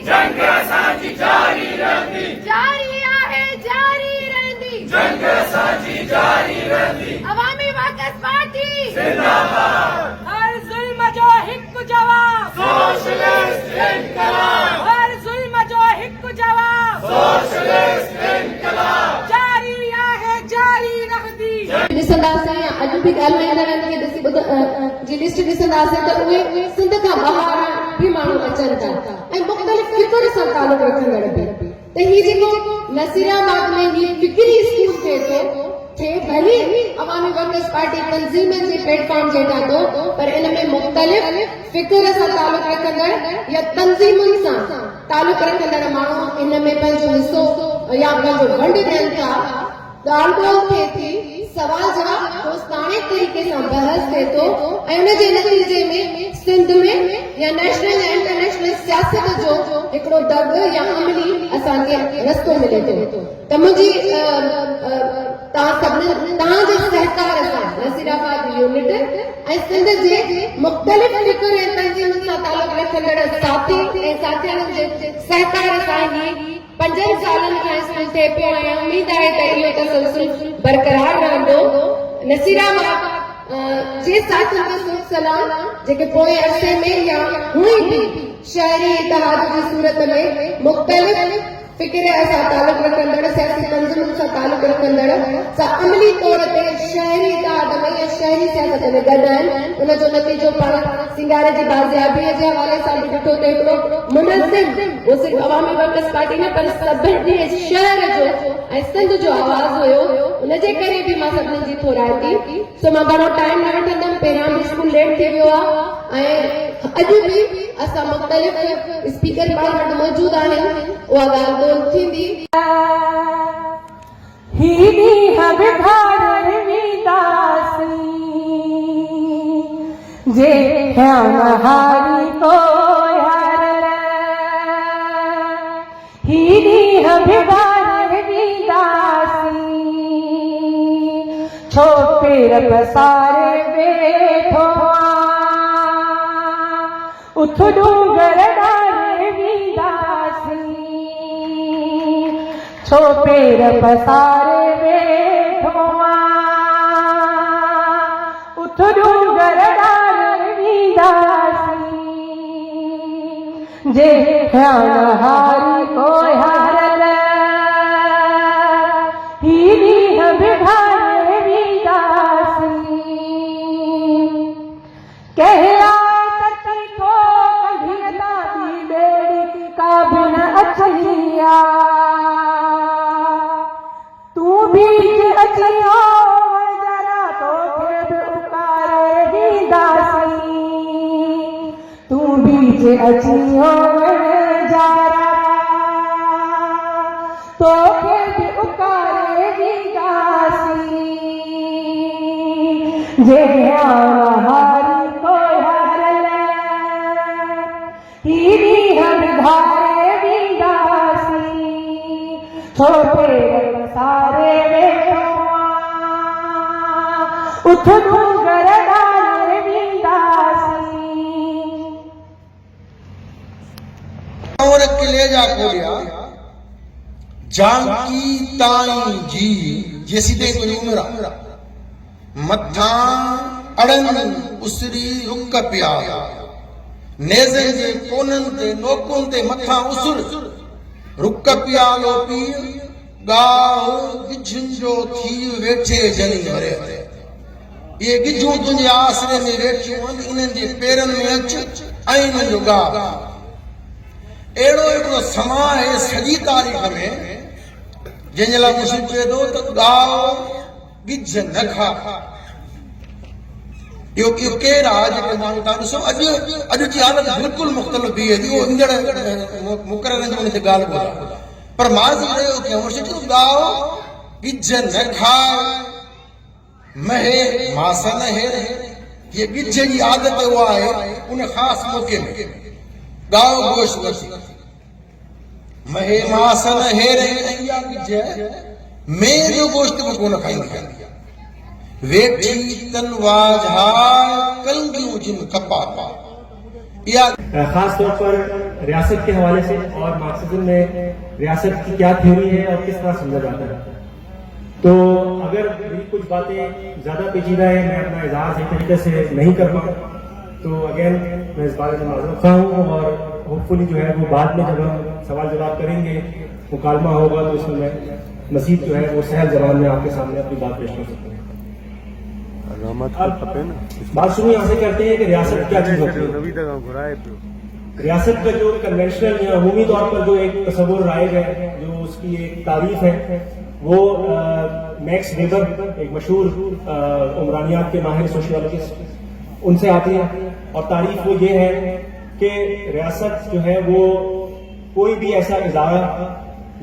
जंग असांजी जारी रहंदी, जारी आहे जारी रहंदी, जंग असांजी जारी रहंदी। अवामी वर्कर्स पार्टी जिंदाबाद, हर जुल्म जो हिकु जवाब, सोशलिस्ट इनकलाब, हर जुल्म जो हिकु जवाब, सोशलिस्ट इनकलाब। जारी आहे जारी रहंदी। ॾिसंदासीं अॼु बि ॻाल्हाईंदड़नि खे ॾिसी जी लिस्ट ॾिसंदासीं त उहे सिंध खां ॿाहिरि बि माण्हू अचनि था ऐं मुख़्तलिफ़ फिक्र सां तालुक रखंदड़ बि। त हीउ जेको नसीराबाद में हीउ फिक्री स्कूल थिए भली अवामी वर्कर्स पार्टी तंज़ीमनि जे प्लेटफॉर्म जे हेठां थो, पर इन में मुख़्तलिफ़ फिक्र सां तालुक रखंदड़ या तंज़ीमुनि सां तालुक रखंदड़ माण्हू इन में पंहिंजो हिसो या पंहिंजो फंड ॾियनि था। ॻाल्हि ॿोल थिए थी, सवाल जवाब दोस्ताने तरीक़े सां बहस थिए थो ऐं उन जे नतीजे में सिंध में या नेशनल ऐं इंटरनेशनल सियासत जो हिकिड़ो दग या अमली असांखे रस्तो मिले थो। त मुंहिंजी तव्हांजे सहकार सां नसीराबाद यूनिट ऐं सिंध जे मुख़्तलिफ़ फिक्र ऐं तंज़ीमुनि सां तालुक रखंदड़ साथी ऐं साथियुनि जे सहकार सां ही 5 सालनि खां स्कूल थिए पियो ऐं उम्मीद आहे त इहो तसलसल बरक़रार रहंदो। नसीराबाद जे साथियुनि खे सुख सलाम जेके पोएं अरसे में या हुई बि शहरी इतिहाद जी सूरत में मुख़्तलिफ़ फिक्र सां तालुक रखंदड़ सियासी तंज़ीमुनि सां तालुक रखंदड़ सां अमली तौर ते शहरी इतिहाद में या शहरी सियासत में गॾु आहिनि। उन जो नतीजो पाण सिंगार जी बाज़ियाबीअ जे हवाले सां बि ॾिठो त हिकिड़ो मुनज़िम वो सिर्फ़ अवामी वर्कर्स पार्टी न पर सभिनी शहर जो ऐं सिंध जो आवाज़ हुयो। उन जे करे बि मां सभिनी जी थोराए थी। सो मां घणो टाइम न वठंदमि, पहिरियां बि स्कूल लेट थी वियो आहे ऐं अॼु बि असां मुख़्तलिफ़ स्पीकर पाण वटि मौजूदु आहिनि, उहा ॻाल्हि ॿोल थींदी। जे हारी को यार ही हबिगार विदासी छो पेर पसारे बैठो उठ डूंगर डारे विदासी छो पेर पसारे बैठो उठ डूंगर डारे विदासी जे हारी को हारल ही हबिगार विदासी कहला अचिया तू बीच अचियो जरा तोखे बि उकारे ॾींदासीं तू बीच अचियो जरा तोखे बि उकारे ॾींदासीं जे हारी को हारल ही हबिगार छोटे सारे उठ डूंगर डारे विदासी। और किले जा खोलिया जानकी ताई जी जैसी दे कोई उमरा मथा अड़न उसरी रुक पिया नेज़े जे कोनन ते नोकुन ते मथा उसर रुक पिया लो पीर गाओ गिझुन जो थी वेठे जनी भरे ये गिझूं तुंहिंजे आसरे में वेठियूं आहिनि इन्हनि जे पेरनि में अच ऐं इन्हनि जो गा अहिड़ो हिकिड़ो समा आहे सॼी तारीख़ में जंहिंजे लाइ मूं चए थो त गाओ गिझ न खा। इहो केरु आहे जेके माण्हू तव्हां ॾिसो अॼु जी हालत बिल्कुलु मुख़्तलिफ़ बीहे थी। उहो ईंदड़ मुक़ररनि जो हुन ते ॻाल्हि ॿोल्हा पर मां रहियो कयूं गाओ गिझ न खाए महे मास न हेर। ये गिझ जी आदत उहा आहे उन ख़ासि मौक़े में गाओ गोश्त वठी महे मास न हेर ऐं इहा गिझ मेह जो गोश्त बि कोन खाईंदी वेठी तनवाज हार कलंगियूं जिन कपा या खास तौर पर रियासत के हवाले से और मार्क्सिज्म में रियासत की क्या थ्योरी है और किस तरह समझा जाता है। तो अगर मेरी कुछ बातें ज़्यादा पेचीदा है, मैं अपना इजहार सही तरीके से नहीं कर पाऊँ, तो अगेन मैं इस बारे में माजूर खा हूँ और होपफुली जो है वो बाद में जब हम सवाल जवाब करेंगे, मुकालमा होगा, तो उसमें मैं मजीद जो है वो सहल जबान में आपके सामने अपनी बात पेश कर सकता हूँ। बात शुरू यहाँ से करते हैं कि रियासत क्या चीज़ होती है। रियासत का जो कन्वेंशनल या अमूमी तौर पर जो एक तस्वुर राइज है, जो उसकी एक तारीफ है, वो मैक्स वेबर, एक मशहूर उमरानियात के माहिर सोशियोलॉजिस्ट, उनसे आती है। और तारीफ वो ये है कि रियासत जो है वो कोई भी ऐसा इदारा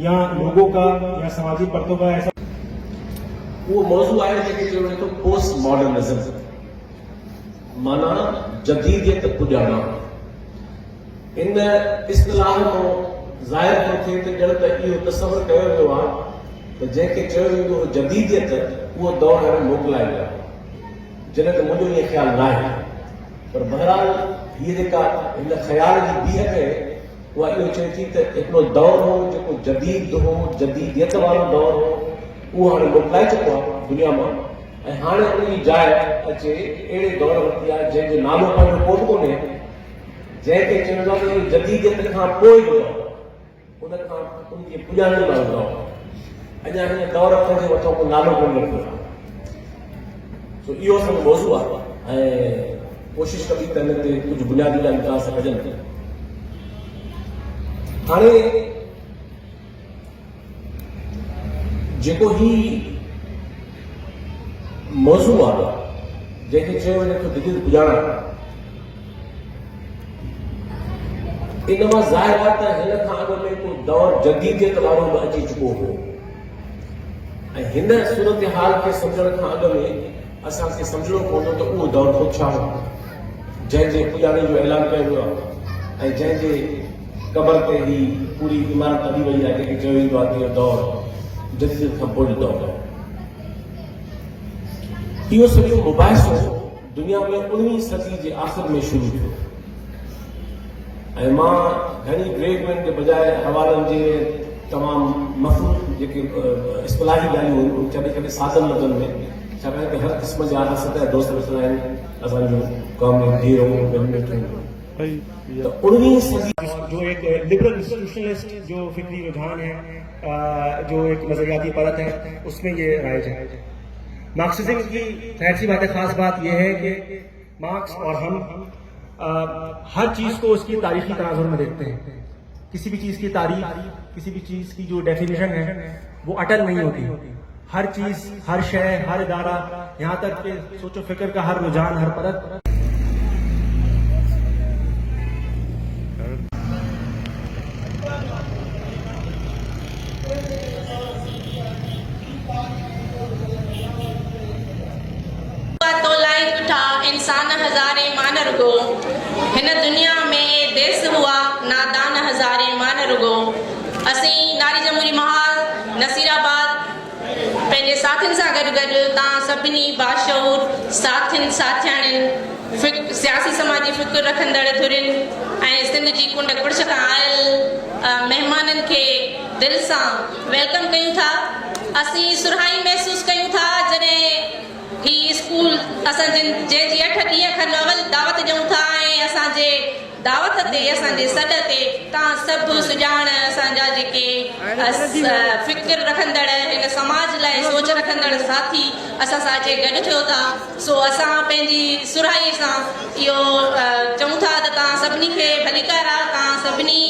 या लोगों का या समाजी परतों का ऐसा वो मौजू आहे जेके चयो वञे थो पोस्ट मॉडर्निज्म, माना जदीदियत पुॼाणा। इन इस्तिलाह मां ज़ाहिर थो थिए त ॼण त इहो तसवुरु कयो वियो आहे त जंहिंखे चयो वेंदो हो जदीदियत, उहो दौर हाणे मोकिलाए वियो आहे, जॾहिं त मुंहिंजो ईअं ख़्यालु न आहे। पर बहरहाल हीअ जेका हिन ख़्याल जी बीह कए, उहा इहो चए थी त हिकिड़ो दौर हो जेको जदीद हो, जदीदियत वारो दौर हो, उहो हाणे मोकिलाए चुको आहे दुनिया मां, ऐं हाणे उनजी जाइ अचे अहिड़े दौर वरिती आहे जंहिंजो नालो पंहिंजो कोन कोन्हे, जंहिंखे चवंदो आहे त जदीदियत खां पोइ जो दौर, उन खां उनखे पुॼाणण वारो दौर। अञा हिन दौर खे वठो को नालो कोन रखियो आहे। सो इहो असांजो मौज़ू आहे ऐं कोशिशि कबी त हिन ते कुझु बुनियादी ॻाल्हि तव्हां सां कजनि। हाणे जेको ही मौज़ू आहे जंहिंखे चयो वञे थो जदीद पुॼाणा, इन मां ज़ाहिर आहे त हिन खां अॻु में को दौर जदीदियत वारो बि अची चुको हो, ऐं हिन सूरत हाल खे सम्झण खां अॻु में असांखे सम्झणो पवंदो त उहो दौर को छा हो, जंहिंजे पुॼाणे जो ऐलान कयो वियो आहे ऐं जंहिंजे क़बर ते ही पूरी इमारत हली वई आहे, जंहिंखे चयो वेंदो आहे त इहो दौर जदीदियत खां पोइ जो दौर आहे। इहो सॼो मुबाहिसो दुनिया में 19वीं सदी जे आख़िर में शुरू थियो, ऐं मां घणी ग्रेगमेंट जे बजाय हवालनि जे तमामु मफ़हूम जेके इस्तिलाही ॻाल्हियूं आहिनि कॾहिं कॾहिं सादन लॻनि में, छाकाणि त हर क़िस्म जा सतह दोस्त मिलंदा आहिनि असांजो क़ौम में धीअ तो 19वीं सदी जो एक लिबरल इंस्टीट्यूशनलिस्ट जो फिक्री रुझान है, जो एक नजरियाती परत है, उसमें ये राइज है। मार्क्सिज्म की खैर सी बात है, खास बात यह है कि मार्क्स और हम हर चीज को उसकी तारीखी तनाजुर में देखते हैं। किसी भी चीज की तारीख, किसी भी चीज की जो डेफिनेशन है वो अटल नहीं होती। हर चीज, हर शय, हर इदारा, यहाँ तक कि सोचो फिक्र का हर रुझान, हर परत इंसान हजारे मान रुगो, हिन दुनिया में देश हुआ नादान हजारे मान रुगो। असी नारी जमहूरी महाल नसीराबाद पंहिंजे साथियुनि सां गॾु गॾु तव्हां सभिनी बाशऊर साथियुनि साथियाणियुनि सियासी समाजी फ़िक्र रखंदड़ धुरियुनि ऐं सिंध जी कुंड कुड़श खां आयल महिमाननि खे दिलि सां वेलकम कयूं था। असीं सुरहाई महसूस कयूं था जॾहिं ही स्कूल असां जंहिंजी 8 ॾींहं खनि अवल दावत ॾियूं था ऐं असांजे दावत ते, असांजे सॾ ते तव्हां सभु सुञाण असांजा जेके फ़िक्र रखंदड़, हिन समाज लाइ सोच रखंदड़ साथी असां सां अचे गॾु थियो था। सो असां पंहिंजी सुराई सां इहो चऊं था त तव्हां सभिनी खे भलीकार आहे। तव्हां सभिनी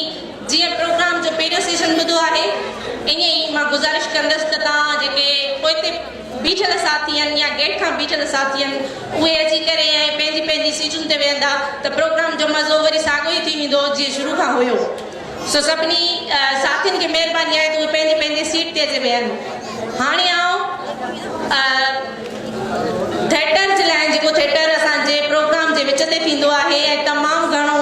जीअं प्रोग्राम जो पहिरियों सेशन ॿुधो आहे, ईअं ई मां गुज़ारिश कंदसि त तव्हां जेके पोइते बीठल साथी आहिनि या गेट खां बीठल साथी आहिनि, उहे अची करे ऐं पंहिंजी पंहिंजी सीटुनि ते वेहंदा त प्रोग्राम जो मज़ो वरी साॻियो ई थी वेंदो जीअं शुरू खां हुयो। सो सभिनी साथियुनि खे महिरबानी आहे त उहे पंहिंजी पंहिंजी सीट ते अची वेहनि। हाणे आऊं थिएटर जे लाइ, जेको थिएटर असांजे प्रोग्राम जे विच ते थींदो आहे ऐं तमामु घणो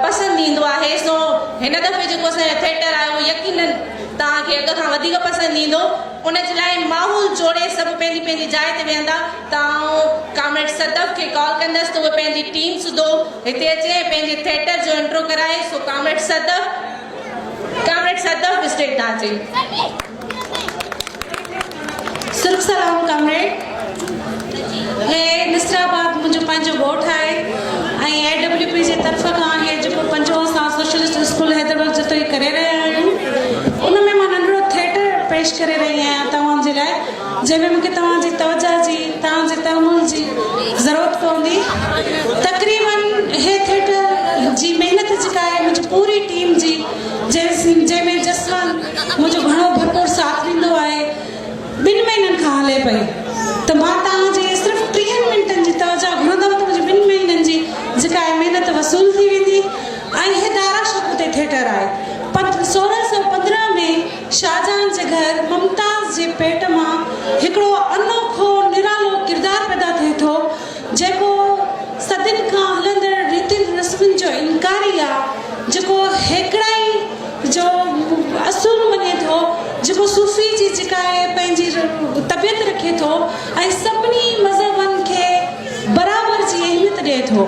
पसंदि ईंदो आहे। सो हिन दफ़े जेको असांजो थिएटर आहे उहो यकीनन तव्हां तव्हांखे अॻ खां वधीक पसंदि ईंदो। उन जे लाइ माहौल जोड़े सभु पंहिंजी पंहिंजी जाइ ते वेहंदा त आउं कामरेड सदफ खे कॉल कंदसि त उहे पंहिंजी टीम सुधो हिते अचे पंहिंजे थिएटर जो इंट्रो कराए। सो कामरेड सदफ स्टेज था अचे। सुर्ख सलाम कामरेड। हे नसीराबाद मुंहिंजो पंहिंजो ॻोठु आहे ऐं AWP जे तरफ़ खां हे जेको पंजो असां सोशलिस्ट स्कूल हैदराबाद जिते ई करे रहिया आहियूं उन में मां नंढिड़ो थिएटर पेश करे रही आहियां तव्हांजे लाइ, जंहिंमें मूंखे तव्हांजी तवजा जी तव्हांजे तहमुल जी ज़रूरत पवंदी। तक़रीबन हे थिएटर जी महिनत जेका आहे मुंहिंजी पूरी टीम जी जंहिंमें जसवंत मुंहिंजो घणो भरपूर साथ ॾींदो आहे 2 महीननि खां हले पई। त मां तव्हांजे सिर्फ़ु 30 मिंटनि जी तवजा घुरंदमि त मुंहिंजी 2 महीननि जी जेका आहे महिनत वसूल थी वेंदी। ऐं हे दारा शिकोह ते थिएटर आहे। 1615 में शाहजहां जे घर मुमताज़ जे पेट मां हिकिड़ो अनोखो निरालो किरदारु पैदा थिए थो जेको सदियुनि खां हलंदड़ रीतियुनि रस्मुनि जो इनकारी आहे, जेको हेकड़ाई जो असूल मञे थो, जेको सूफ़ी जी जेका आहे पंहिंजी तबियत रखे थो ऐं सभिनी मज़हबनि खे बराबरि जी अहमियत ॾिए थो।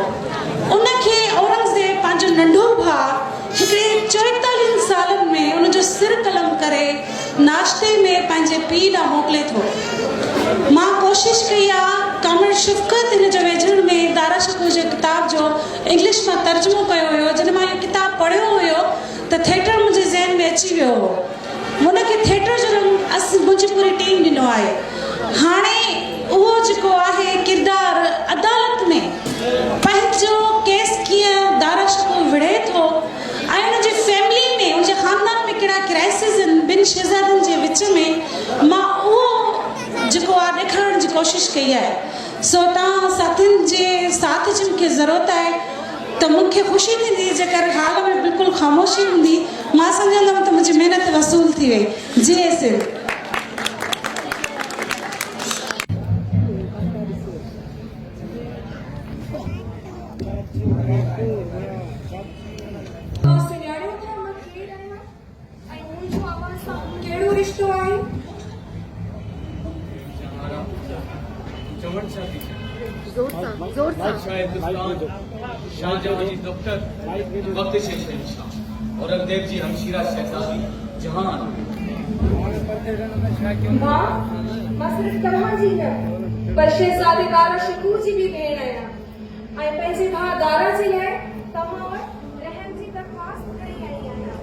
उनखे औरंगज़ेब पंहिंजो नंढो भाउ हिकिड़े 44 सालनि में उनजो सिर कलम करे नाश्ते में पंहिंजे पीउ ॾांहुं मोकिले थो। मां कोशिशि कई आहे कामरेड शफ़क़त हिन जो वेझण में दारा शिकोह जे किताब जो इंग्लिश मां तर्जुमो कयो हुयो। जॾहिं मां इहो किताबु पढ़ियो हुयो त थिएटर मुंहिंजे ज़हन में अची वियो हो। हुनखे थिएटर जो रंग मुंहिंजी पूरी टीम ॾिनो आहे। हाणे उहो जेको आहे किरदारु अदालत में पंहिंजो केस कीअं दारा शिकोह विढ़े थो ऐं हुनजी फैमिली में हुनजे ख़ानदान में कहिड़ा क्राइसिस आहिनि 2 शहज़ादनि जे विच में, मां उहो जेको आहे ॾेखारण जी कोशिशि कई आहे। सो तव्हां साथियुनि जे साथ जी मूंखे ज़रूरत आहे त मूंखे ख़ुशी थींदी जेकर हाल में बिल्कुलु ख़ामोशी हूंदी। मां सम्झंदमि त मुंहिंजी महिनत वसूल थी वई। जी सिर शाहजहां जी डॉक्टर वक्त से शहंशाह औरंगजेब जी हमशीरा शहजादी जहान। मां सिर्फ़ तव्हांजी न पर शहज़ादी दारा शिकोह जी बि भेण आहियां ऐं पंहिंजे भाउ दारा जे लाइ तव्हां वटि रहम जी दरख़्वास्त करे आई आहियां।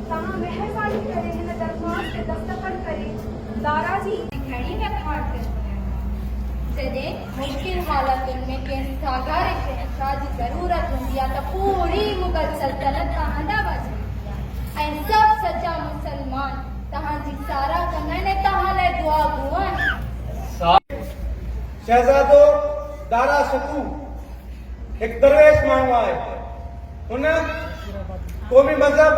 तव्हां महिरबानी करे हिन दरख़्वास्त ते दस्तखत करे दारा जी घणी दरख़्वास्त जॾहिं मुश्किल हालतुनि में कंहिं सागारे शहंशाह जी ज़रूरत हूंदी आहे त पूरी मुग़ल सल्तनत खां हंधा वॼे ऐं सभु सचा मुसलमान तव्हांजी साराह कंदा आहिनि ऐं तव्हां लाइ दुआ घुरनि। शहज़ादो दारा शिकोह हिकु दरवेश माण्हू आहे। हुन क़ौमी मज़हब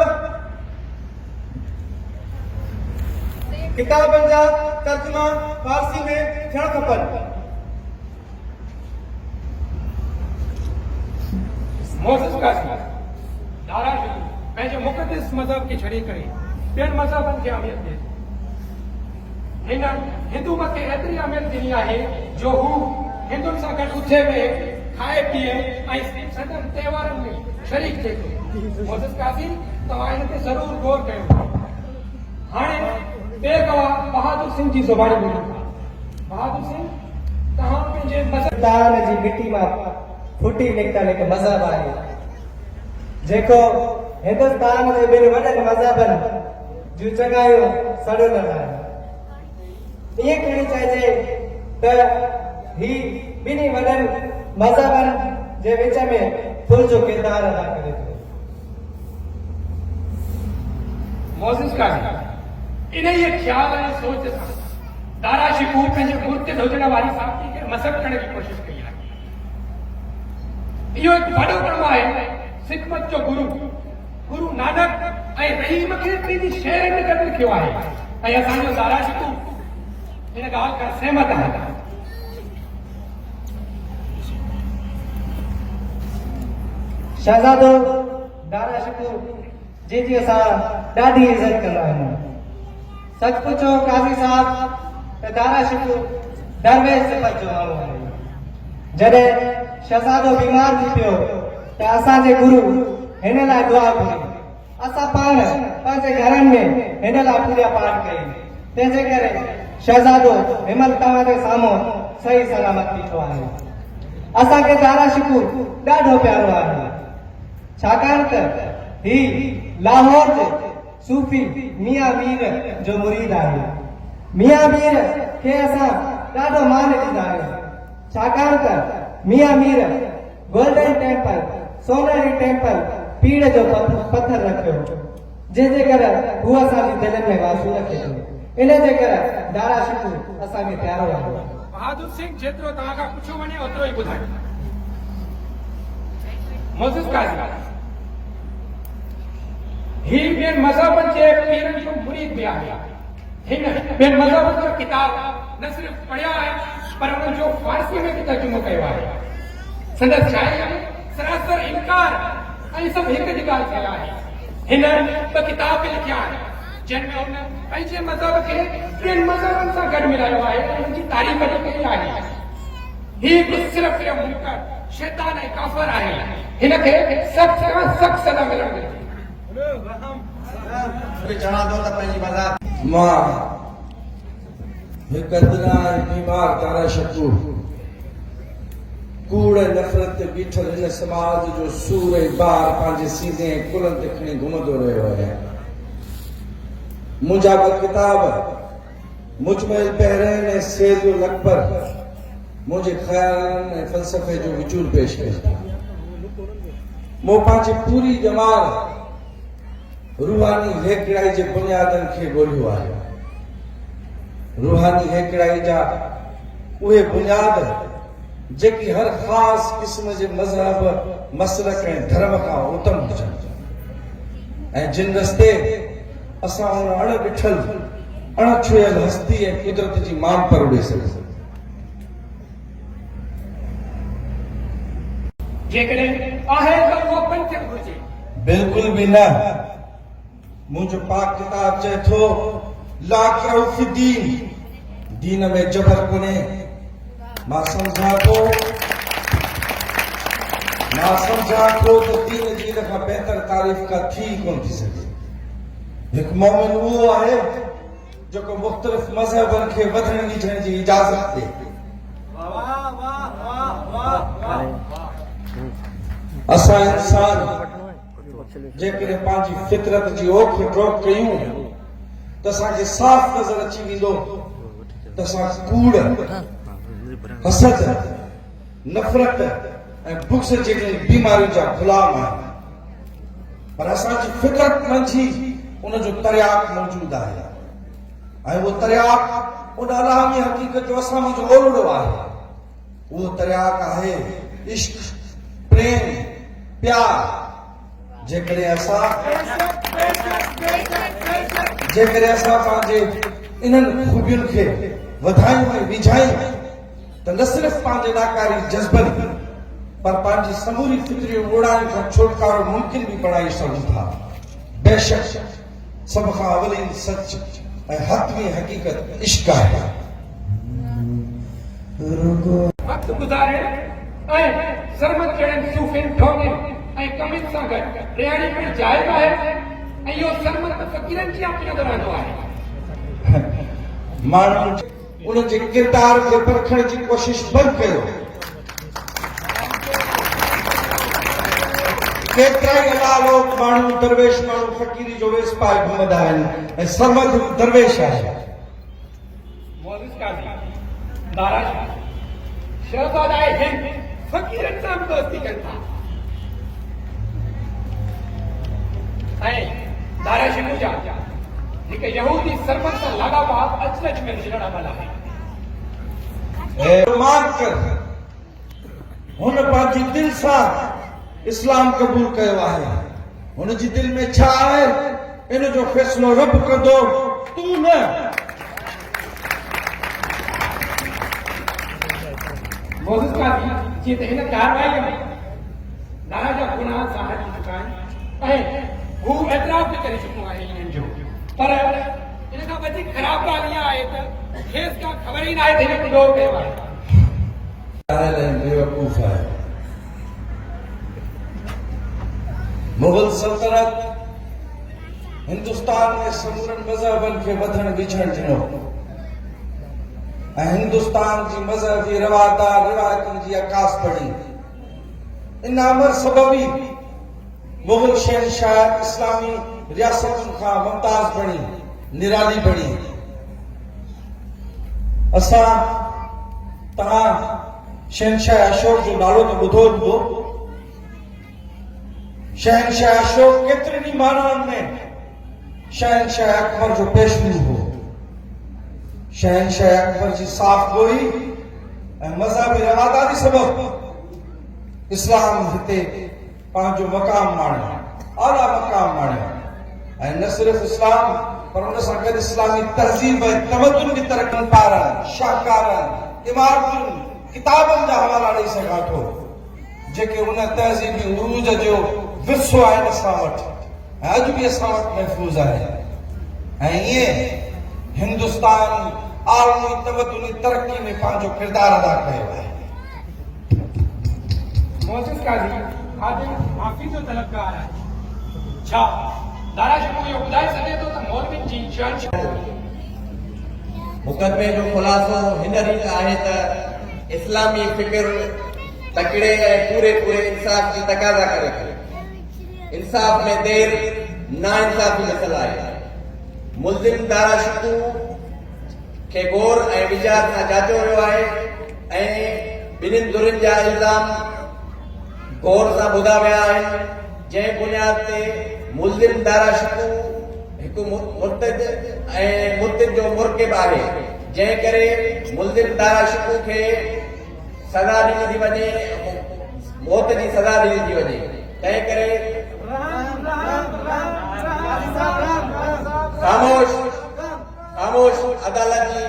किताबनि जा तर्जुमा फारसी में थियणु खपनि। मोज़िज़ कासिम दारा शिकोह पंहिंजे मुक़दस मज़हब खे छॾे करे ॿियनि मज़हबनि खे अहमियत ॾिए थो। हिन हिंदू खे एतिरी अहमियत ॾिनी आहे जो हू हिंदुनि सां गॾु उथे वेहे खाए पीए ऐं सदन त्योहारनि में शरीक थिए थो। मोज़िज़ कासिम तव्हां हिन ते ज़रूरु गौर कयो। हाणे ॿिए गवाह बहादुर सिंह जी ज़ुबानी ॿुधो था। बहादुर सिंह तव्हां पंहिंजे मज़हब जी मिटी मां फुटी निकितल हिकु मज़हब आहे जेको हिंदुस्तान जे 2 वॾनि मज़हबनि जूं चङायूं सड़ियल आहिनि। ईअं कहिड़ी चइजे त ही 2 वॾनि मज़हबनि जे विच में पुल जो किरदारु अदा करे थो। मोज़िज़ कासिम इन ये ख्याल ऐं सोच सां दारा शिकोह पंहिंजे मुर्तिद हुजण वारी साथी खे मसख़ करण जी कोशिशि कई आहे। इहो हिकु वॾो कमु आहे। सिख मत जो गुरु नानक ऐं रहीम खे पंहिंजी शेर में गॾु लिखियो आहे ऐं असांजो दारा शिकोह हिन ॻाल्हि खां सहमत आहे। शहज़ादो दारा शिकोह जी असां ॾाढी इज़त कंदा आहियूं। सच पुछो काज़ी साहब त दारा शिकू दरवेश सिफ़त जो माण्हू आहे। जॾहिं शहज़ादो बीमार थी पियो त असांजे गुरु हिन लाइ दुआ घुरी। असां पाण पंहिंजे घरनि में हिन लाइ पूजा पाठ कई। तंहिंजे करे शहज़ादो हिमल तव्हांजे साम्हूं सही सलामत बीठो आहे। असांखे दारा शिकू ॾाढो प्यारो आहे, छाकाणि त ही लाहौर जे सूफ़ी मियां मीर जो मुरीद आहे। मियां मीर खे असां ॾाढो मान ॾींदा आहियूं, छाकाणि त मियां मीर गोल्डन टेम्पल सोनेरी टेम्पल पीड़ जो पत्थर रखियो, जंहिंजे करे हू असांजी दिलनि में वासू रखे थो। इन जे करे दारा शिकू असांखे प्यारो आहे। बहादुर सिंह जेतिरो तव्हां खां पुछियो वञे ओतिरो ई ॿुधायो। मोज़िज़ काज़ी ही ॿियनि मज़हबनि जे पीरनि जो मुरीद बि आहे। हिन ॿियनि मज़हबनि जो किताब न सिर्फ़ पढ़िया आहे पर उन्हनि जो फारसी में बि तर्जुमो कयो आहे। संदसि शाइरी सरासर इनकार ऐं सभु हिकु जी ॻाल्हि कया आहे। हिन ॿ किताब बि लिखिया आहिनि जिन में हुन पंहिंजे मज़हब खे ॿियनि मज़हबनि सां गॾु मिलायो आहे ऐं हुनजी तारीफ़ बि कई आहे। ही बि सिर्फ़ मुनकर शैतान ऐं काफ़िर आहे। हिनखे सख़्त खां सख़्त सज़ा मिलणु घुरिजे। चवां थो त पंहिंजी मज़ाक मां हिकु अदना बीमार दारा शिकू कूड़ नफ़रत ते बीठल हिन समाज जो सूर ऐं बार पंहिंजे सीधे ऐं कुलनि ते खणी घुमंदो रहियो आहे। मुंहिंजा ॿ किताब मुजमल बहरैन ऐं सैदुल अकबर मुंहिंजे ख़्यालनि ऐं फ़लसफ़े जो विचूर पेश कयो। मूं पंहिंजी पूरी जमाल रूहानी हेकिड़ाई जे बुनियादनि खे ॻोल्हियो आहे। रूहानी हेकिड़ाई जा उहे बुनियाद जेकी हर ख़ासि क़िस्म जे मज़हब मसलक ऐं धर्म खां उत्तम हुजनि ऐं जिन रस्ते असां उन अणॾिठल अणछुयल हस्ती ऐं कुदरत जी मान पर उॾे सघूं। जेकॾहिं आहे त उहो पंथ घुरिजे। बिल्कुल भी न। मुझे पाक किताब चए थो ला करो दीन में जबर कोने। मां समझा थो तो दीन जी इन खां बहितर तारीफ़ का थी कोन थी सघे। हिकु मोमिन उहो आहे जेको मुख़्तलिफ़ मज़हबनि खे वधण ॾिजण जी इजाज़त ॾे। असां इंसान जेकॾहिं पंहिंजी फितरत जी ओख ड्रॉप कयूं त असांखे साफ़ नज़र अची वेंदो त असां कूड़ हसद नफ़रत ऐं बुग़्ज़ जहिड़ी बीमारियुनि जा ग़ुलाम आहियूं। पर असांजी फितरत मंझि उनजो तरियाक मौजूद आहे ऐं उहो तरियाक उन अलामी हक़ीक़त जो असां मुंहिंजो ओलड़ो आहे। उहो तरियाक आहे इश्क प्रेम प्यार। जेकॾहिं असां पंहिंजे इन्हनि ख़ूबियुनि खे वधायूं ऐं विझायूं त न सिर्फ़ पंहिंजे नाकारी जज़्बनि पर पंहिंजी समूरी फितरी उड़ाइण खां छुटकारो मुमकिन बि बणाए सघूं था। बेशक सभ खां अवलीन सच ऐं हतमी हक़ीक़त इश्क आहे। वक़्तु गुज़ारे ऐं सरमत जहिड़नि सूफ़ियुनि ढोंगनि ऐं कमियुनि सां गॾु रिहाड़ी पिणु जाइज़ आहे ऐं इहो सरमत फ़क़ीरनि जी पीअंदो रहंदो आहे। माण्हू उन जे किरदार खे परखण जी कोशिश बंदि कयो। केतिरा ई अलालोक माण्हू दरवेश माण्हू फ़क़ीरी जो वेस पाए घुमंदा आहिनि ऐं सरमत दरवेश आहे। मोज़िज़ काज़ी दारा शहज़ादा हिंद फ़क़ीरनि सां बि दोस्ती कनि था ऐं दारा शिकू जा हिकु यहूदी सरमत सां लाॻापा अचरज में मिलण वारा आहे। हुन पंहिंजी दिलि सां इस्लाम क़बूल कयो आहे। हुन जी दिलि में छा आहे इन जो फ़ैसिलो रब कंदो, तूं न। मोज़िज़ काज़ी जीअं त हिन कारवाईअ में दारा जा गुनाह ज़ाहिर थी चुका आहिनि ऐं हू एतिराफ़ बि करे चुको आहे इन्हनि जो, पर इन खां खां वधीक ख़राब ॻाल्हि इहा आहे त खेसि का ख़बर ई न आहे त हिन ॿुधो कयो आहे। बेवकूफ़ है। मुगल सल्तनत हिंदुस्तान में समूरनि मज़हबनि खे वधण विझण ॾिनो ऐं हिंदुस्तान जी मज़हबी रिवायतुनि जी अकास पढ़ी। इन अमर सबबी मुगल शहनशाह इस्लामी रियासतुनि खां मुमताज़ बणी, निराली बणी। असां तव्हां शहनशाह अशोक जो नालो त ॿुधो हूंदो। शहनशाह अशोक केतिरनि ई मानवनि में शहनशाह अकबर जो पेशवू हो। शहनशाह अकबर जी साफ़ गोई ऐं मज़हबी रवादारी सबबि इस्लाम हिते पंहिंजो मक़ाम माणियो, आला मक़ाम माणियो। ऐं न सिर्फ़ इस्लाम पर उन सां गॾु इस्लामी तहज़ीब ऐं तमदुन जी तरक़ी पारनि, शाहकारनि, इमारतुनि, किताबनि जा हवाला ॾेई सघां थो जेके उन तहज़ीबी उरूज जो विरसो आहिनि असां वटि ऐं अॼु बि असां वटि महफ़ूज़ आहे। ऐं ईअं हिंदुस्तान आलमी तमदुनी तरक़ी में पंहिंजो किरदारु अदा कयो आहे। मोहसिन काज़ी खादिम माफ़ी जो तलबगार आहे। छा दारा शिकू इहो ॿुधाए सघे थो त मौलवियुनि जी शहनशाह मुक़दमे जो ख़ुलासो हिन रीति आहे त इस्लामी फ़िक्र तकिड़े ऐं पूरे इंसाफ़ जी तक़ाज़ा करे थी। इंसाफ़ में देर नाइंसाफ़ी नसल आहे। मुल्ज़िम दारा शिकू खे गौर ऐं विचार सां जाचो वियो आहे ऐं ॿिन्हिनि धुरियुनि जा इल्ज़ाम गौर सां ॿुधा विया आहिनि, जंहिं बुनियाद ते मुल्ज़िम दारा शिकू हिकु मुर्तद ऐं मुर्तद जो मुर्किब आहे, जंहिं करे मुल्ज़िम दारा शिकू खे सज़ा ॾिनी थी वञे, मौत जी सज़ा ॾिनी थी वञे। तंहिं करे ख़ामोश अदालत जी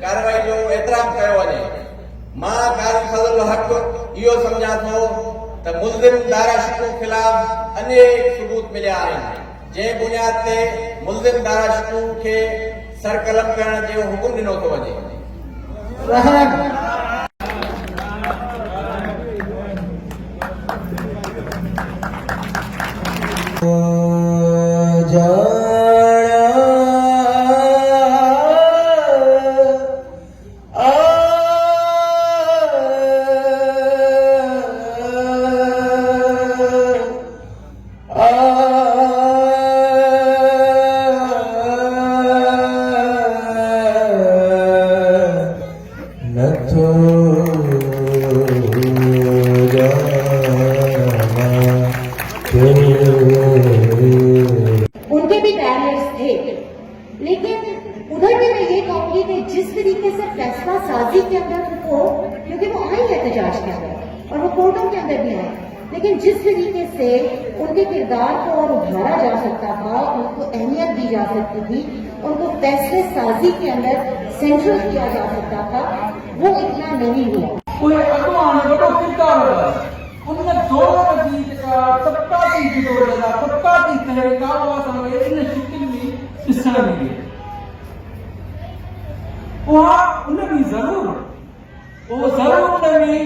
कार्रवाई जो एतिराम कयो वञे। मां क़ाज़ी फज़ल हक़ इहो सम्झां थो त मुल्ज़िम दारा शिकू ख़िलाफ़ अनेक सबूत मिलिया आहिनि, जंहिं बुनियाद ते मुल्ज़िम दारा शिकू खे सरकलम करण जो हुकुम ॾिनो थो वञे। उनके भी बैरियर्स थे, लेकिन उधर भी मैं ये कहूंगी कि जिस तरीके से फैसला साजी के अंदर उनको, क्योंकि वो आई एहतजाज के अंदर और वो कोर्टों के अंदर भी आई, लेकिन जिस तरीके से उनके किरदार को और उभारा जा सकता था, उनको अहमियत दी जा सकती थी, उनको फैसले साजी के अंदर सेंट्रल किया जा सकता था, वो इतना नहीं हुआ। कोई अॻुवान वॾो किरदारु आहे, उन दौर जी जेका तबक़ाती दौर आहे, तबक़ाती तहरीक आहे, उहा असांखे इन शिकिल में ॾिसण मिली। उहा उन में ज़रूरु उन में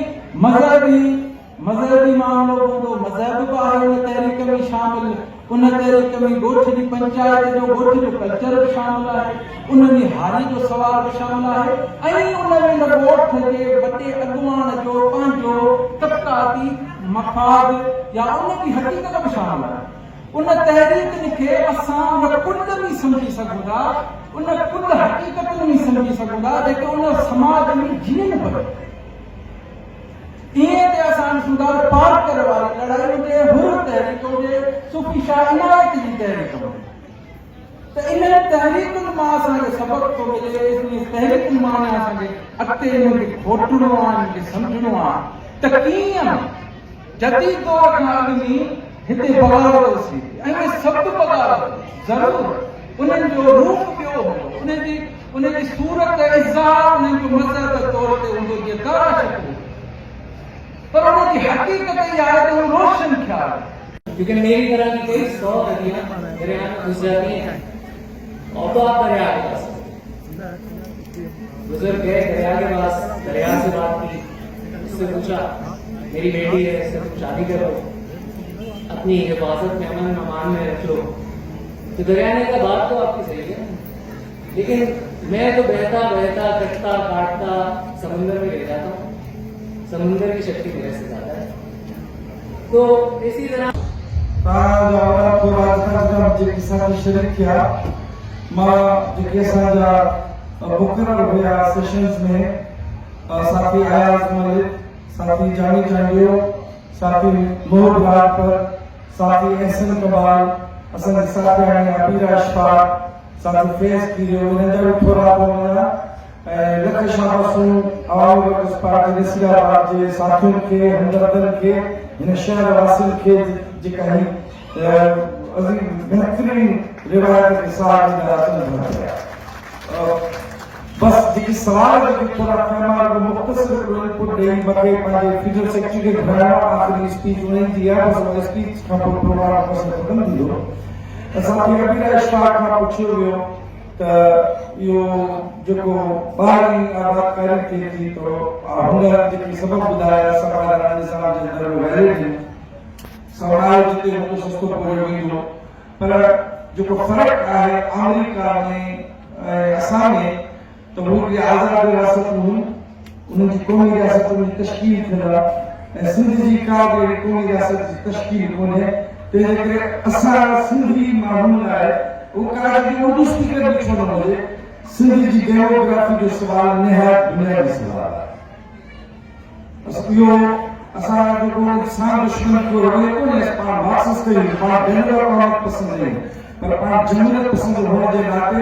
मज़हबी मामिलो हूंदो, मज़हब बि आहे उन तहरीक में शामिल, उन तहरीक में ॻोठ जी पंचायत जो ॻोठ जो कल्चर बि शामिल आहे, उन में हारी जो सवाल बि शामिल आहे ऐं उन में ॻोठ जे वॾे अॻुवान जो पंहिंजो तबक़ाती मफ़ाद या उन जी हक़ीक़त बि शामिल आहे। उन तहरीक खे असां उन कुल में सम्झी सघूं था, उन कुल हक़ीक़त में सम्झी सघूं था जेके उन समाज में जीअनि पियो। ईअं ते असां ॾिसूं था पार्कर वारी लड़ाई हुजे, हुर तहरीक हुजे, सूफ़ी शाह इनायत जी तहरीक हुजे, त इन तहरीकुनि मां असांखे सबक़ थो मिले, इन तहरीकुनि मां असांखे अॻिते इनखे खोटणो आहे, इनखे सम्झणो आहे त कीअं जदीद दौर खां अॻु में हिते बग़ावत थी ऐं इहे सभु बग़ावत ज़रूरु उन्हनि जो रूप ॿियो हूंदो, उनजी सूरत इज़हार उन्हनि जो मज़हब तौर ते हूंदो जीअं दारा शिकू, पर उनकी हकीकत ये है तो रोशन ख्याल, क्योंकि मेरी तरह की कई 100 नदियां दरिया में गुजरती हैं اور تو آپ دریا کے پاس بزرگ گئے دریا کے پاس، دریا سے بات کی، اس سے پوچھا میری بیٹی ہے اس سے تم شادی کرو، اپنی حفاظت میں امن امان میں رکھ لو. تو دریا نے کہا بات تو آپ کی صحیح ہے، لیکن میں تو بہتا بہتا کٹتا کاٹتا سمندر میں لے جاتا ہوں، سمندر کی شکتی میرے سے زیادہ ہے. تو اسی طرح شریک کیا ماں जेके असांजा मुक़रर हुया सेशन्स में, साथी आयाज मलिक, साथी जानी चांडियो, साथी मोहब लालपर, साथी एहसन कमाल, असांजे साथी आहिनि अबीरा अशफाक, साथी फैज़ कीरियो, इन्हनि जा बि थोरा बोलंदा ऐं लख शाबाशूं आवामी वर्कर्स पार्टी नसीराबाद जे साथियुनि खे, हमदर्दनि खे, हिन शहर वासियुनि खे जेका ही बेहतरीन रिवायत के साथ बस जेकी सवाल जेके थोरा फहमार को मुख़्तसर इनपुट ॾेई मूंखे पंहिंजे फीडर सेक्रेटरी खे घुराइणो, आख़िरी स्पीच उन्हनि जी आहे, बस उन स्पीच खां पोइ प्रोग्राम ख़तमु थींदो. असांखे अबीरा अशफाक खां पुछियो वियो त इहो जेको ॿाहिरीं आबादकारी थिए थी तो हुन जेकी सबब ॿुधाया समाज निज़ाम जे अंदरि वैलिड सवाल जिते हुनजो सस्तो पियो वेंदो, पर जेको फ़र्क़ु आहे अमेरिका में ऐं असां में त उहे आज़ाद रियासतूं हुयूं, उन्हनि जी क़ौमी रियासतुनि जी तश्कील थियल आहे ऐं सिंध जी का बि अहिड़ी क़ौमी रियासत जी तश्कील कोन्हे. तंहिंजे करे असां सिंधी माण्हुनि लाइ उहो का जी उर्दू स्पीकर बि छो न हुजे, सिंध जी डेमोग्राफी जो सुवाल निहायत बुनियादी सुवाल आहे. इहो असां जेको इंसान दुश्मन को रवैयो कोन्हे, पाण मार्क्सिस्ट आहियूं, पाण डेमोक्रेट पसंद आहियूं, पर पाण जमहूरियत पसंद होने के नाते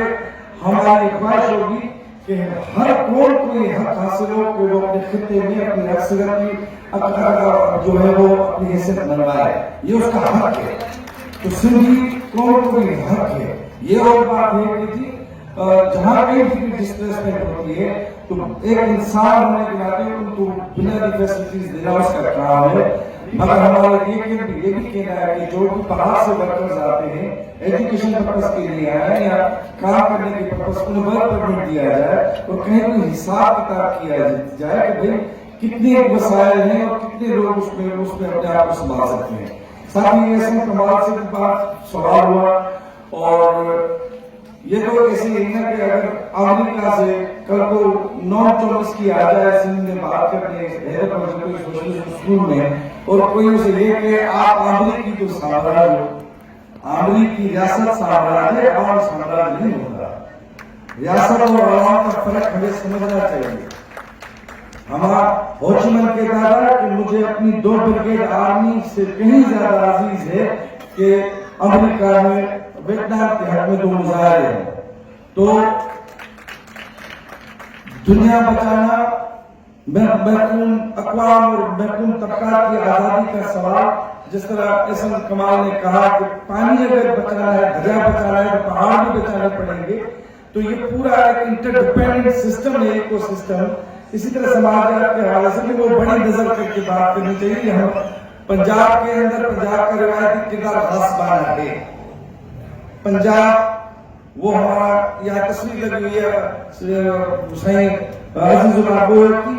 हमारी ख्वाहिश होगी कि हर कौम को ये हक हासिल हो कि वो अपने खित्ते में अपनी अक्सरियत की जो है वो अपनी हैसियत बनवाए, ये उसका हक है. तो सिंधी कौम को भी हक है. ये और बात है कि जहाँ कहीं भी डिस्प्लेसमेंट होती है तो एक इंसान होने के नाते उनको बुनियादी फैसिलिटीज देना उसका काम है. मगर हमारा ये भी कहना है कि जो भी बाहर से वर्कर्स आते हैं एजुकेशन पर्पस के लिए आए या काम करने के पर्पस, उन्हें वर्क परमिट दिया जाए और कहीं कोई हिसाब किताब किया जाए कि भाई कितने वसाइल हैं और कितने लोग उसमें अपने आप को संभाल सकते हैं. साथ ही ऐसे कमाल से बात सवाल हुआ और ये तो ऐसे ही है कि अगर अमेरिका से कल को नॉन टॉमस की आ जाए सिंध में बात करने कोई सोशलिस्ट स्कूल में और कोई उसे ये कि आप अमेरिकी जो साम्राज्य हो, अमेरिकी रियासत साम्राज्य और साम्राज्य नहीं होता. रियासत और अवाम का फर्क हमें समझना चाहिए. हमारा होचमन कहता था कि मुझे अपनी 2 ब्रिगेड आर्मी से कहीं ज्यादा अजीज है कि अमेरिका में वियतनाम के हक में 2 मुजाहिरे हैं. तो दुनिया बचाना, महकूम अक़वाम और महकूम तबकात की आज़ादी का सवाल, जिस तरह एहसन कमाल ने कहा कि पानी अगर बचाना है, दरिया बचाना है तो पहाड़ भी बचाने पड़ेंगे. तो ये पूरा एक इंटरडिपेंडेंट सिस्टम है, इको सिस्टम. इसी तरह समाजियात के हवाले से भी वो बड़ी नजर करके बात करनी चाहिए. हम पंजाब के अंदर पंजाब का रिवायती किरदार खास बाना है. पंजाब वो हमारा यहाँ तस्वीर लगी हुई है हुसैन अजीजुल अबूर की,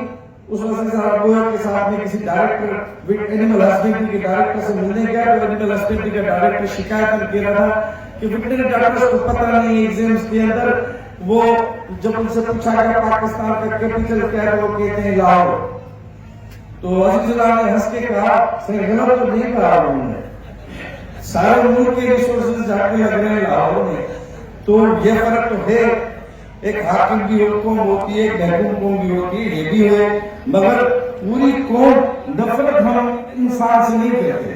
उस अजीजुल अबूर के साथ में किसी डायरेक्टर एनिमल हस्बेंड्री के डायरेक्टर से मिलने गया तो एनिमल हस्बेंड्री का डायरेक्टर शिकायत कर रहा था कि वेटरनरी डॉक्टर्स को पता नहीं एग्जाम्स के अंदर. वो जब उनसे पूछा गया पाकिस्तान का कैपिटल क्या है, वो कहते हैं लाहौर. तो अजीजुल्लाह ने हंस के कहा सही गलत तो नहीं कहा उन्होंने, सारे मुल्क के रिसोर्सेज जाके लग रहे हैं लाहौर में. तो ये फर्क तो है, एक हाकिम की कौम होती है, एक महकूम कौम भी होती है, ये भी है. मगर पूरी कौम नफरत हम इंसान से नहीं करते.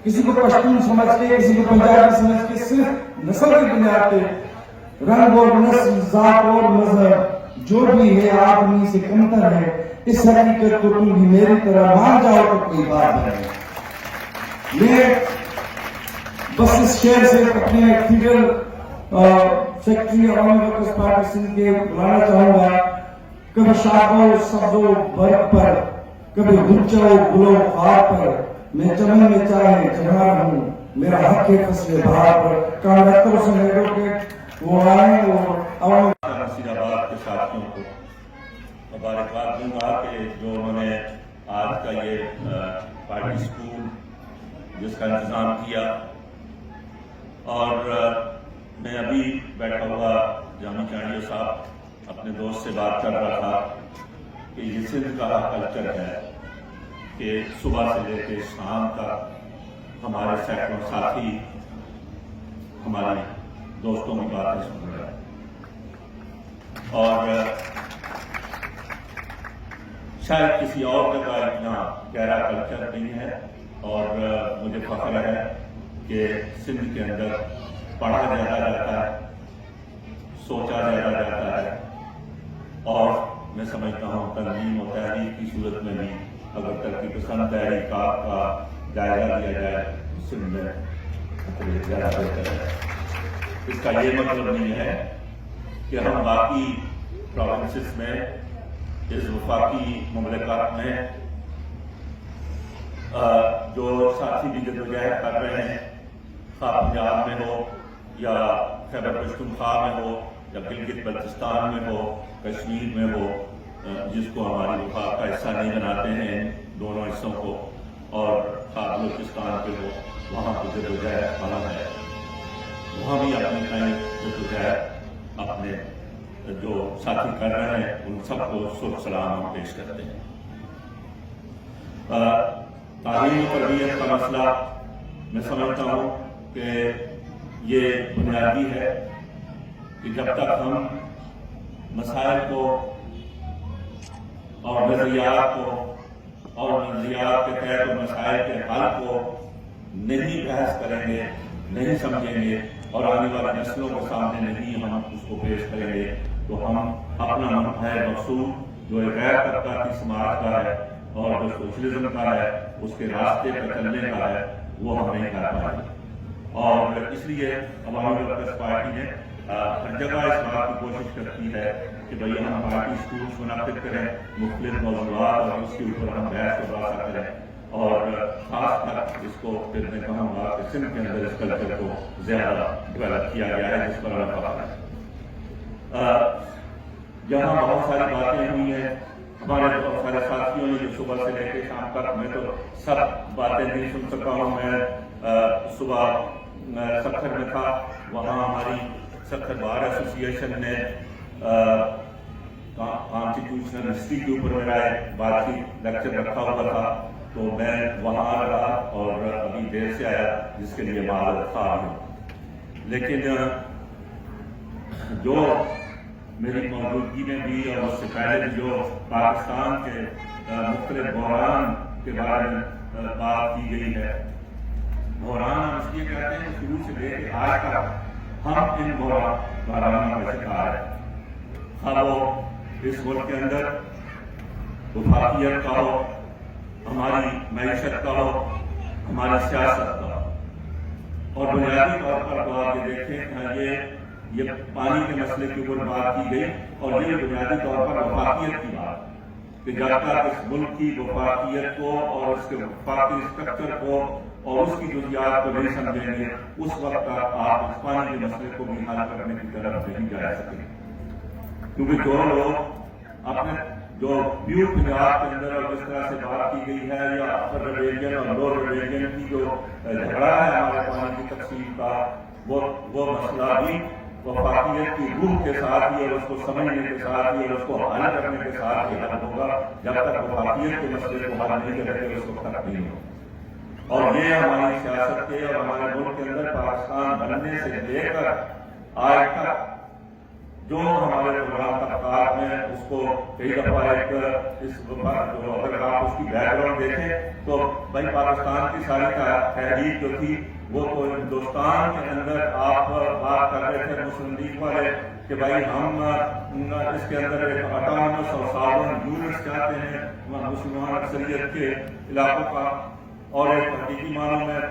किसी को पश्तून समझ के, किसी को पंजाबी समझ के, सिर्फ नस्ल की बुनियाद पे रंग और नस्ल, जात और मजहब जो भी है आदमी से कमतर है, इस हकीकत को तुम भी मेरी तरह मान जाओ तो कोई बात नहीं. मैं बस इस शेर से अपने फीडर सेक्रेटरी अवामी वर्कर्स पार्टी सिंध के बुलाना चाहूंगा. कभी शाखो सब्जो बर्फ पर, कभी गुच्चो गुलो खार पर, मैं चमन में चाहे जहां रहूं, मेरा हक है फसले बहार पर. कहा डॉक्टर हुसैन एडवोकेट वो आए और अवाम नसीराबाद के साथियों को मुबारकबाद दूंगा कि जो उन्होंने आज का ये पार्टी स्कूल जिसका इंतजाम किया। और मैं अभी बैठा हुआ जामी चांडिया साहब अपने दोस्त से बात कर रहा था कि ये सिंध का कल्चर है कि सुबह से लेकर शाम तक हमारे सैकड़ों साथी हमारे दोस्तों की बातें सुन रहे हैं और शायद किसी और जगह इतना गहरा कल्चर नहीं है। और मुझे फख्र है कि सिंध के अंदर पढ़ा ज्यादा जाता है, सोचा ज्यादा जाता है और मैं समझता हूँ तंजीम और तहरीक की सूरत में भी अगर तरक्की पसंद तहरीकात का जायजा लिया जाए तो सिंध में ज्यादा बेहतर है। इसका ये मतलब नहीं है कि हम बाकी प्रोविंसेस में इस वफाकी मुमलकत में जो साथी भी जदोजहद कर रहे हैं, खा पंजाब में हो या खैबर पख्तूनख्वा में हो या गिलगित बल्तिस्तान में हो, कश्मीर में हो, जिसको हमारी वफाक का हिस्सा नहीं बनाते हैं दोनों हिस्सों को, और खा बलूचिस्तान पे हो, वहाँ पर जदोजहद कहाँ है, वहाँ भी अपनी कहीं जदोजहद अपने जो साथी कर रहे हैं उन सबको शुभ सलाम हम पेश करते हैं। तालीम और तरबियत का मसला मैं समझता हूँ कि ये बुनियादी है कि जब तक हम मसाइल को और नजरियात को और नजरियात के तहत मसाइल के हल को नहीं बहस करेंगे, नहीं समझेंगे और आने वाली नस्लों के सामने नहीं हम उसको पेश करेंगे तो हम अपना मनफा मकसूद जो एक गैर तबकाती समाज का है और जो सोशलिज्म का है उसके रास्ते पर चलने का है वो हम नहीं कर पाएंगे। और इसलिए अवामी वर्कर्स पार्टी ने हर जगह इस बात की कोशिश करती है कि भाई हम पार्टी स्कूल्स मुनाफिद करें, मुख्तलिफ मौजूदात और उसके ऊपर हम बहस और बात करें और खास कर इसको फिर मैं कहूँगा कि सिंध के अंदर इस कल्चर को ज्यादा डेवलप किया गया है जिस पर जहाँ बहुत सारी बातें हुई हैं, हमारे बहुत सारे साथियों ने जो सुबह से लेकर शाम तक, मैं तो सब बातें नहीं सुन सका हूँ। मैं सुबह सखर में था, वहाँ हमारी सखर बार एसोसिएशन ने कॉन्स्टिट्यूशनल हिस्ट्री के ऊपर मेरा बातचीत लेक्चर रखा हुआ था तो मैं वहाँ रहा और अभी देर से आया जिसके लिए माजरत खा हूँ। लेकिन जो मेरी मौजूदगी में भी और उससे पहले जो पाकिस्तान के मुख्तलिफ बहरान के बारे में बात की गई है, बहरान हम इसलिए कहते हैं शुरू से लेकर आज तक हम इन बहरानों का शिकार है। हाँ वो इस मुल्क के अंदर वफाकियत का हो, हमारी मैशत का हो, हमारी सियासत का हो। और बुनियादी तौर पर तो आप ये देखें ये पानी के मसले के ऊपर बात की गई और ये बुनियादी तौर पर वफाकियत की बात कि जब तक इस मुल्क की वफाकियत को और उसके वफाकी स्ट्रक्चर को और उसकी जुजियात को नहीं समझेंगे उस वक्त तक आप इस पानी के मसले को भी हल करने की तरफ नहीं जा सकेंगे। क्योंकि जो लोग अपने जो न्यू पंजाब के अंदर और जिस तरह से बात की गई है या अपर रिवेलियन और लोअर रिवेलियन की जो झगड़ा है हमारे पानी की तकसीम का, वो मसला भी वफाकियत की रूह के साथ ही और उसको समझने के साथ ही और उसको हल करने के साथ ही हल होगा। जब तक वफाकियत के मसले को हल नहीं करेंगे उस वक्त तक नहीं होगा। और ये हमारी सियासत के और हमारे मुल्क के अंदर पाकिस्तान बनने से लेकर आज तक जो हमारे प्रोग्राम तबकात में उसको कई दफा एक इस जो अगर आप उसकी बैकग्राउंड देखें तो भाई पाकिस्तान की सारी तहरीक जो थी वो तो हिंदुस्तान के अंदर आप बात कर रहे थे मुस्लिम लीग वाले कि भाई हम इसके अंदर एक ऑटोनमस और सॉवरेन यूनिट्स चाहते हैं मुसलमान अक्सरियत के इलाकों का। और एक हकीकी मानों में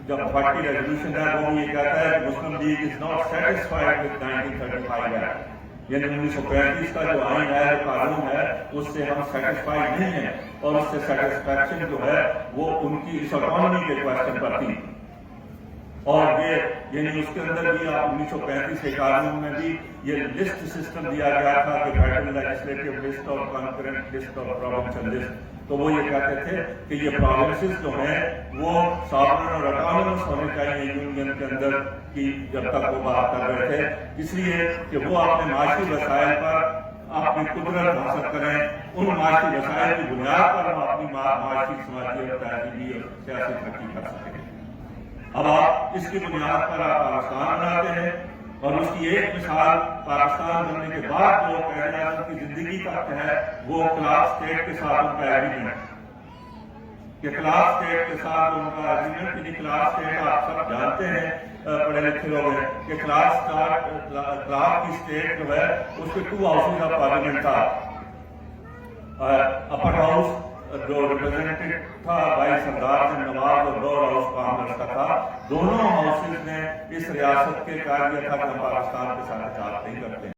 जब पार्टी रेजोल्यूशन है वो ये कहता है कि Muslim League is not satisfied with 1935 act, यानी 1935 का जो आइन है जो कानून है उससे हम सेटिस्फाइड नहीं है और उससे सेटिस्फैक्शन जो है वो उनकी इस ऑटोनॉमी के क्वेश्चन पर थी। और ये यानी उसके अंदर भी 1935 से कानून में भी ये लिस्ट सिस्टम दिया गया था कि फेडरल लेजिस्लेटिव लिस्ट और कॉन्करेंट लिस्ट और प्रोविंशियल लिस्ट। तो वो ये कहते थे कि ये प्रोविंसेस जो हैं वो सॉवरेन और ऑटोनमस होने चाहिए यूनियन के अंदर, की जब तक वो बात कर रहे थे, इसलिए कि वो अपने माशी वसाइल पर अपनी कुदरत हासिल करें, उन माशी वसाइल की बुनियाद पर हम अपनी माशी समाजी और तहजीबी और सियासी तरक्की कर सकें। अब आप इसकी बुनियाद पर आप पाकिस्तान बनाते हैं और उसकी एक मिसाल पाकिस्तान बनने के बाद जो कायदे आज़म की जिंदगी तक है वो क्लास स्टेट के साथ उनका एग्रीमेंट, कि क्लास स्टेट के साथ उनका एग्रीमेंट, यानी क्लास स्टेट आप सब जानते हैं पढ़े लिखे लोग हैं कि क्लास की स्टेट जो है उसके 2 हाउसेज ऑफ पार्लियामेंट था, अपर हाउस जो रिप्रेजेंटेटिव था भाई सरदार से नवाज और लोअर हाउस कांग्रेस का था। दोनों हाउसेज ने इस रियासत के कार्य था कि हम पाकिस्तान के साथ नहीं करते।